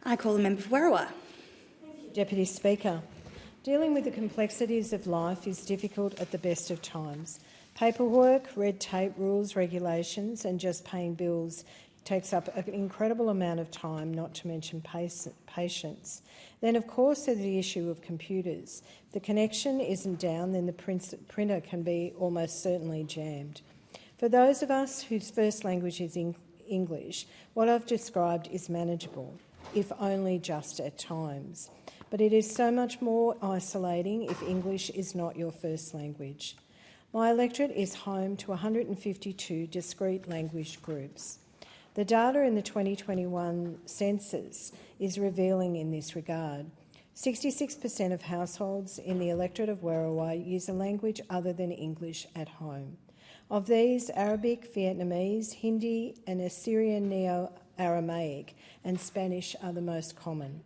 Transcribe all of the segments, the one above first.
I call the member for Werriwa. Deputy Speaker, dealing with the complexities of life is difficult at the best of times. Paperwork, red tape, rules, regulations and just paying bills takes up an incredible amount of time, not to mention patience. Then, of course, there's the issue of computers. If the connection isn't down, then the printer can be almost certainly jammed. For those of us whose first language is English, what I've described is manageable, if only just at times. But it is so much more isolating if English is not your first language. My electorate is home to 152 discrete language groups. The data in the 2021 census is revealing in this regard. 66% of households in the electorate of Werriwa use a language other than English at home. Of these, Arabic, Vietnamese, Hindi and Assyrian Neo-Aramaic and Spanish are the most common.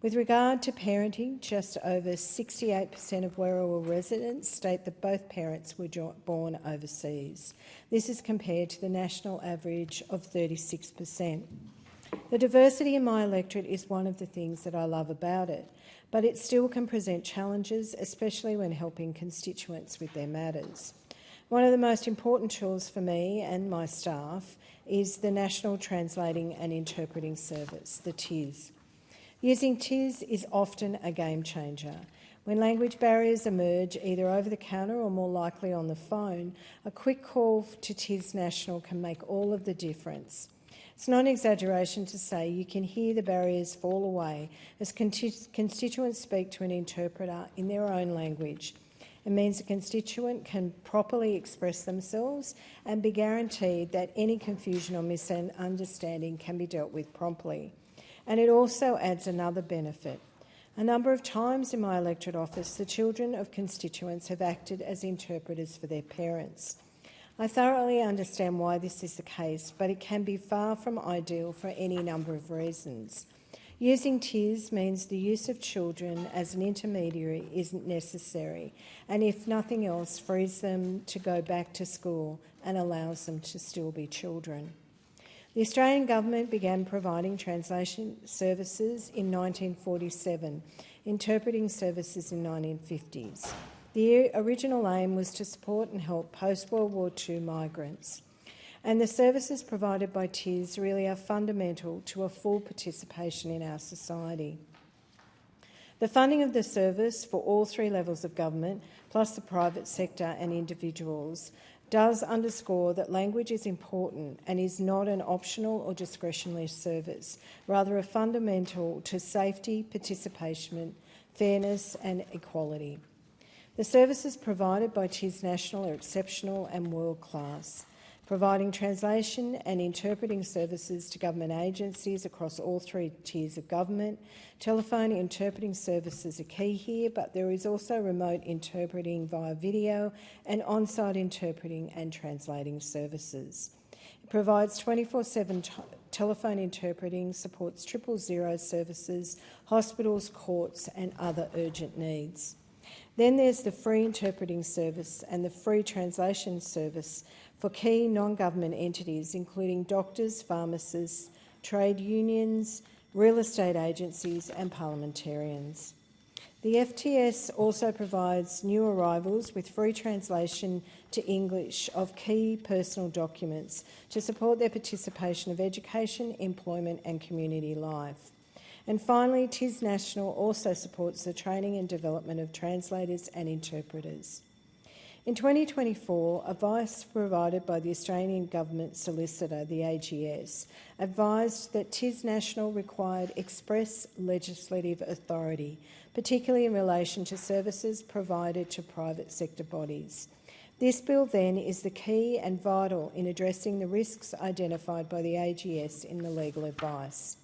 With regard to parenting, just over 68% of Werriwa residents state that both parents were born overseas. This is compared to the national average of 36%. The diversity in my electorate is one of the things that I love about it, but it still can present challenges, especially when helping constituents with their matters. One of the most important tools for me and my staff is the National Translating and Interpreting Service, the TIS. Using TIS is often a game changer. When language barriers emerge, either over the counter or more likely on the phone, a quick call to TIS National can make all of the difference. It's not an exaggeration to say you can hear the barriers fall away as constituents speak to an interpreter in their own language. It means a constituent can properly express themselves and be guaranteed that any confusion or misunderstanding can be dealt with promptly. And it also adds another benefit. A number of times in my electorate office, the children of constituents have acted as interpreters for their parents. I thoroughly understand why this is the case, but it can be far from ideal for any number of reasons. Using TIS means the use of children as an intermediary isn't necessary, and if nothing else, frees them to go back to school and allows them to still be children. The Australian Government began providing translation services in 1947, interpreting services in 1950s. The original aim was to support and help post-World War II migrants, and the services provided by TIS really are fundamental to a full participation in our society. The funding of the service for all three levels of government, plus the private sector and individuals, does underscore that language is important and is not an optional or discretionary service, rather a fundamental to safety, participation, fairness and equality. The services provided by TIS National are exceptional and world-class, providing translation and interpreting services to government agencies across all three tiers of government. Telephone interpreting services are key here, but there is also remote interpreting via video and on-site interpreting and translating services. It provides 24/7 telephone interpreting, supports 000 services, hospitals, courts and other urgent needs. Then there's the free interpreting service and the free translation service for key non-government entities, including doctors, pharmacists, trade unions, real estate agencies and parliamentarians. The FTS also provides new arrivals with free translation to English of key personal documents to support their participation of education, employment and community life. And finally, TIS National also supports the training and development of translators and interpreters. In 2024, advice provided by the Australian Government Solicitor, the AGS, advised that TIS National required express legislative authority, particularly in relation to services provided to private sector bodies. This bill then is the key and vital in addressing the risks identified by the AGS in the legal advice.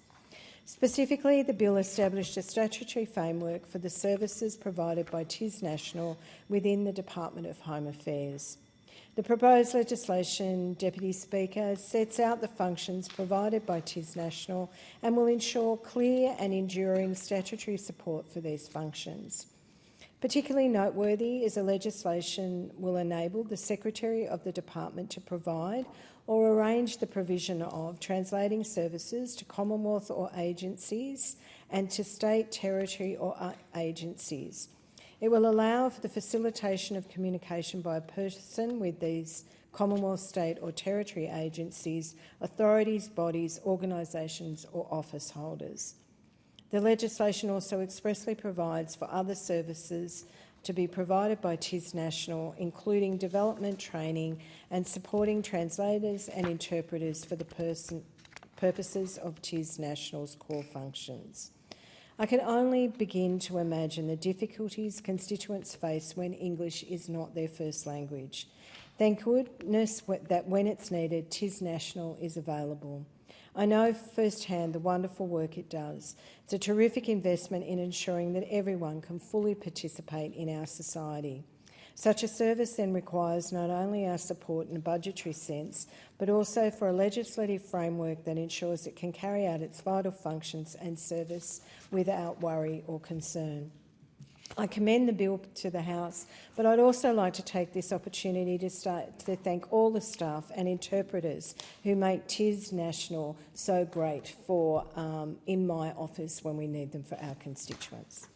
Specifically, the bill established a statutory framework for the services provided by TIS National within the Department of Home Affairs. The proposed legislation, Deputy Speaker, sets out the functions provided by TIS National and will ensure clear and enduring statutory support for these functions. Particularly noteworthy is the legislation will enable the Secretary of the Department to provide or arrange the provision of translating services to Commonwealth or agencies and to state, territory or agencies. It will allow for the facilitation of communication by a person with these Commonwealth, state or territory agencies, authorities, bodies, organisations or office holders. The legislation also expressly provides for other services to be provided by TIS National, including development, training and supporting translators and interpreters for the purposes of TIS National's core functions. I can only begin to imagine the difficulties constituents face when English is not their first language. Thank goodness that when it's needed, TIS National is available. I know firsthand the wonderful work it does. It's a terrific investment in ensuring that everyone can fully participate in our society. Such a service then requires not only our support in a budgetary sense, but also for a legislative framework that ensures it can carry out its vital functions and service without worry or concern. I commend the bill to the House, but I'd also like to take this opportunity to thank all the staff and interpreters who make TIS National so great for in my office when we need them for our constituents.